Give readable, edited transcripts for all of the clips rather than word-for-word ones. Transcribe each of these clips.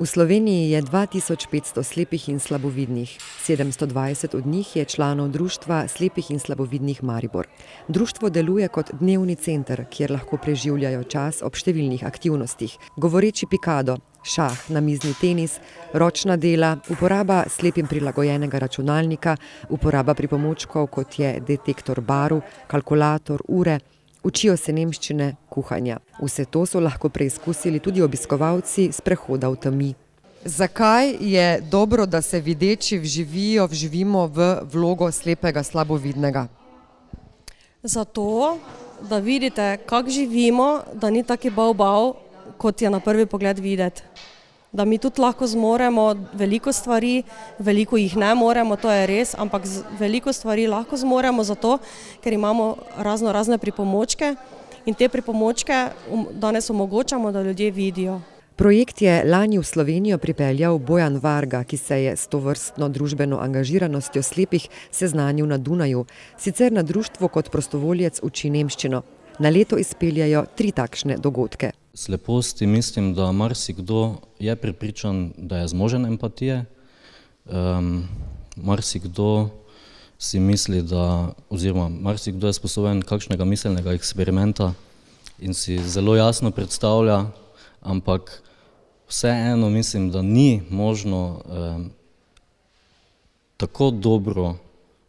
V Sloveniji je 2500 slepih in slabovidnih. 720 od njih je članov društva slepih in slabovidnih Maribor. Društvo deluje kot dnevni center, kjer lahko preživljajo čas ob številnih aktivnostih. Govoreči pikado, šah, namizni tenis, ročna dela, uporaba slepim prilagojenega računalnika, uporaba pripomočkov, kot je detektor barv, kalkulator, ure. Učijo se nemščine, kuhanja. Vse to so lahko preizkusili tudi obiskovalci sprehoda v temi. Zakaj je dobro, da se videči vživimo v vlogo slepega slabovidnega? Zato, da vidite, kako živimo, da ni taki bav, kot je na prvi pogled videti. Da mi tudi lahko zmoremo veliko stvari, veliko jih ne moremo, to je res, ampak veliko stvari lahko zmoremo zato, ker imamo razne pripomočke in te pripomočke danes omogočamo, da ljudje vidijo. Projekt je lani v Slovenijo pripeljal Bojan Varga, ki se je s tovrstno družbeno angažiranostjo slepih seznanil na Dunaju. Sicer na društvu kot prostovoljec uči nemščino. Na leto izpeljajo 3 takšne dogodke. Sleposti mislim, da marsikdo je prepričan, da je zmožen empatije. Marsikdo si misli, marsikdo je sposoben kakšnega miselnega eksperimenta in si zelo jasno predstavlja, ampak vseeno mislim, da ni možno tako dobro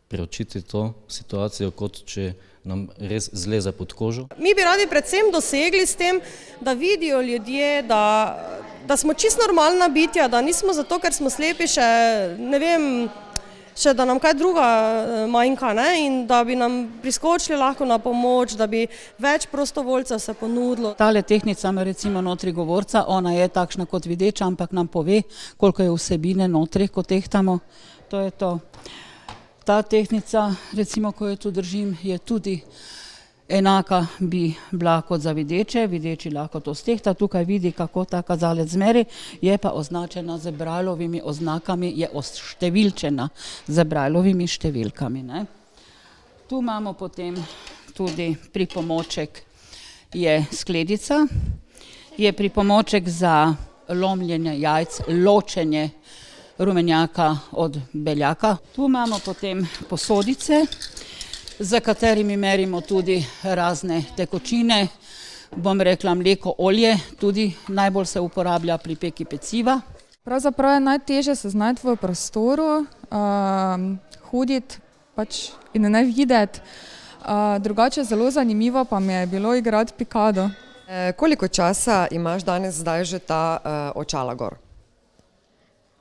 preučiti to situacijo, kot če nam res zleze pod kožo. Mi bi radi predvsem dosegli s tem, da vidijo ljudje, da smo čisto normalna bitja, da nismo zato, ker smo slepi še da nam kaj druga manjka, ne? In da bi nam priskočili lahko na pomoč, da bi več prostovoljcev se ponudilo. Tale tehnica ima recimo notri govorca, ona je takšna kot videča, ampak nam pove, koliko je vsebine notri, ko tehtamo. To je to. Ta tehnica, recimo, ko jo tu držim, je tudi enaka bi bila kot za videče. Videči lahko to stehta, tukaj vidi, kako ta kazalec zmeri, je pa označena z brajlovimi oznakami, je oštevilčena z brajlovimi številkami. Ne? Tu imamo potem tudi pripomoček, je skledica, je pripomoček za lomljenje jajc, ločenje rumenjaka od beljaka. Tu imamo potem posodice, za katerimi merimo tudi razne tekočine, bom rekla mleko, olje, tudi najbolj se uporablja pri peki peciva. Pravzaprav je najtežje se znajti v prostoru, hoditi in ne videti. Drugače zelo zanimivo pa mi je bilo igrati pikado. Koliko časa imaš danes zdaj že ta očala gor?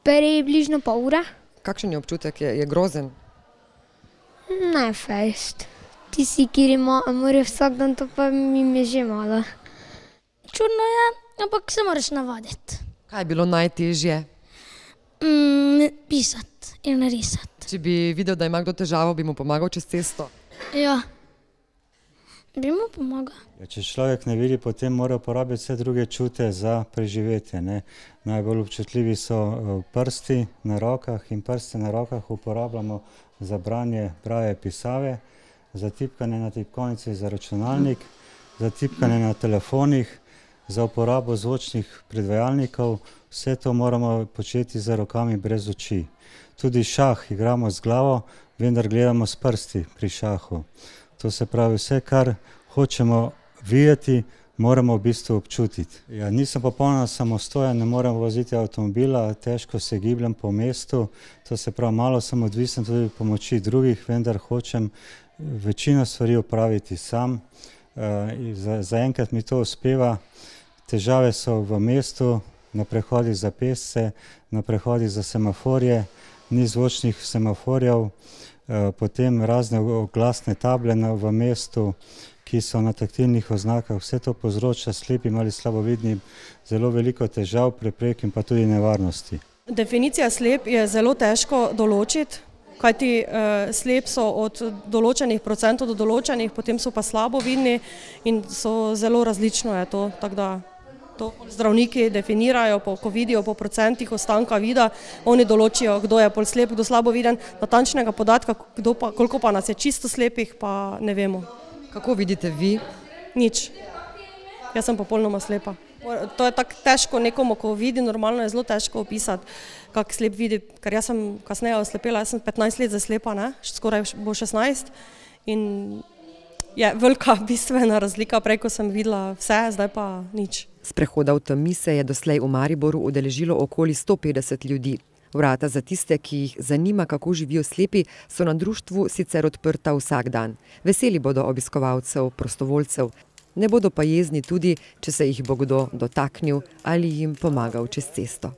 Približno pol ure. Kakšen je občutek? Je grozen? Ne fejst. Tisti, ki morajo vsak dan, to pa mi je že malo. Čudno je, ampak se moraš navaditi. Kaj je bilo najtežje? Pisati in risati. Če bi videl, da ima kdo težavo, bi mu pomagal čez cesto? Ja, bi mu pomagal. Če človek ne vidi, potem mora uporabiti vse druge čute za preživetje. Ne? Najbolj občutljivi so prsti na rokah in prste na rokah uporabljamo za branje brave pisave, za tipkanje na tipkovnici za računalnik, za tipkanje na telefonih, za uporabo zvočnih predvajalnikov. Vse to moramo početi z rokami brez oči. Tudi šah igramo z glavo, vendar gledamo s prsti pri šahu. To se pravi, vse, kar hočemo videti, moramo v bistvu občutiti. Ja, nisem popolnoma samostojen, ne morem voziti avtomobila, težko se gibljem po mestu, to se pravi, malo sem odvisen tudi pomoči drugih, vendar hočem večino stvari opraviti sam. Zaenkrat mi to uspeva. Težave so v mestu, na prehodih za pešce, na prehodih za semaforje, ni zvočnih semaforjev, potem razne oglasne table v mestu, ki so na taktilnih oznakah. Vse to povzroča slepim ali slabovidnim zelo veliko težav, preprek in pa tudi nevarnosti. Definicija slep je zelo težko določiti, kajti slep so od določenih procentov do določenih, potem so pa slabovidni in so zelo različno je to, tako da to zdravniki definirajo, ko vidijo po procentih ostanka vida, oni določijo, kdo je pol slep, kdo slaboviden, natančnega podatka, koliko pa nas je čisto slepih, pa ne vemo. Kako vidite vi? Nič. Jaz sem popolnoma slepa. To je tako težko nekomu, ko vidi, normalno je zelo težko opisati, kak slep vidi, ker jaz sem kasneje oslepela, jaz sem 15 let zaslepa, ne, skoraj bo 16 in je velika bistvena razlika, prej ko sem videla vse, zdaj pa nič. Sprehoda v temi se je doslej v Mariboru udeležilo okoli 150 ljudi. Vrata za tiste, ki jih zanima, kako živijo slepi, so na društvu sicer odprta vsak dan. Veseli bodo obiskovalcev, prostovoljcev, ne bodo pa jezni tudi, če se jih bo kdo dotaknil ali jim pomagal čez cesto.